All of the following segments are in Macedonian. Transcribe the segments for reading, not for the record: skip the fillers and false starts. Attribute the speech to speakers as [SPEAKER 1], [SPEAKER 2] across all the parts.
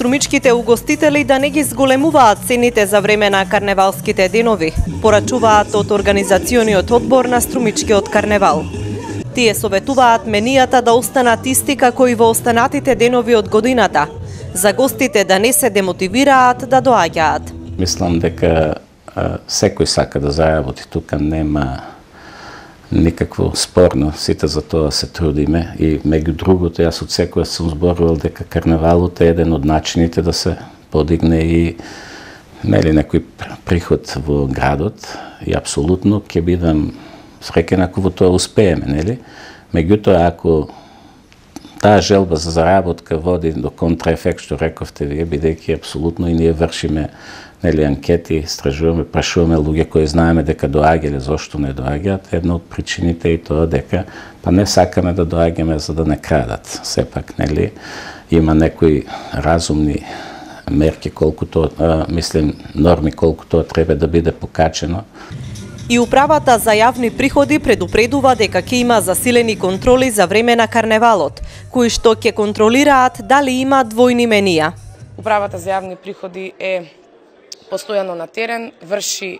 [SPEAKER 1] струмичките угостители да не ги зголемуваат цените за време на карневалските денови, порачуваат од организациониот одбор на Струмичкиот карневал. Тие советуваат менијата да останат исти како и во останатите денови од годината, за гостите да не се демотивираат да доаѓаат.
[SPEAKER 2] Мислам дека секој сака да заработи, тука нема никакво спорно, сите за тоа се трудиме и меѓу другото јас од секој сум зборувал дека карневалот е еден од начините да се подигне и некој приход во градот и апсолутно ќе бидам среќен ако во тоа успееме, нели? Меѓутоа ако таа желба за заработка води до контраефект, што рековте вие, бидејќи апсолутно и ние вршиме анкети, истражуваме, прашуваме луѓе кои знаеме дека доаѓале, зошто не доаѓаат, една од причините и тоа дека па не сакаме да доаѓаме за да не крадат. Сепак, има некои разумни мерки колку тоа, норми колку тоа треба да биде покачено.
[SPEAKER 1] И управата за јавни приходи предупредува дека ќе има засилени контроли за време на карневалот, кои што ќе контролираат дали има двојни менија.
[SPEAKER 3] Управата за јавни приходи е постојано на терен, врши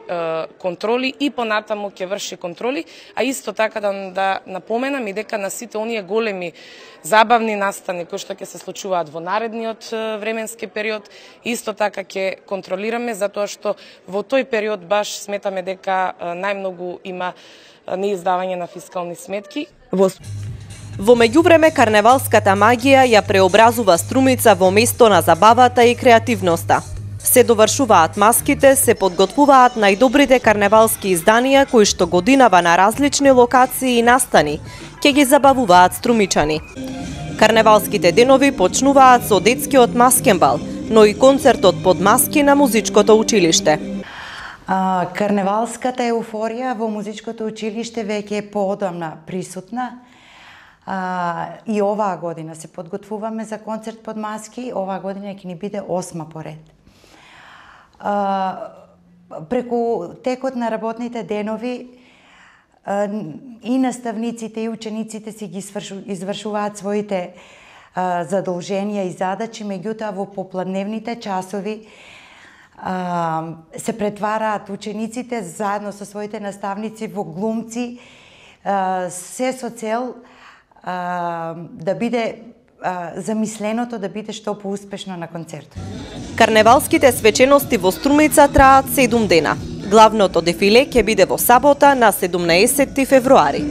[SPEAKER 3] контроли и понатаму ќе врши контроли, а исто така да напоменам и дека на сите оние големи забавни настани кои што ќе се случуваат во наредниот временски период, исто така ќе контролираме, затоа што во тој период баш сметаме дека најмногу има неиздавање на фискални сметки.
[SPEAKER 1] Во меѓувреме, карневалската магија ја преобразува Струмица во место на забавата и креативноста. Се довршуваат маските, се подготвуваат најдобрите карневалски изданија кои што годинава на различни локации и настани ќе ги забавуваат струмичани. Карневалските денови почнуваат со детскиот маскенбал, но и концертот под маски на музичкото училиште.
[SPEAKER 4] Карневалската еуфорија во музичкото училиште веќе е поодамна присутна. И оваа година се подготвуваме за концерт под маски, оваа година ќе ни биде 8 поред. Преку текот на работните денови и наставниците и учениците си ги извршуваат своите задолженија и задачи, меѓутоа во попладневните часови се претвараат учениците заедно со своите наставници во глумци, се со цел да биде замисленото да биде што поуспешно на концертот.
[SPEAKER 1] Карневалските свечености во Струмица траат 7 дена. Главното дефиле ќе биде во сабота на 17 февруари.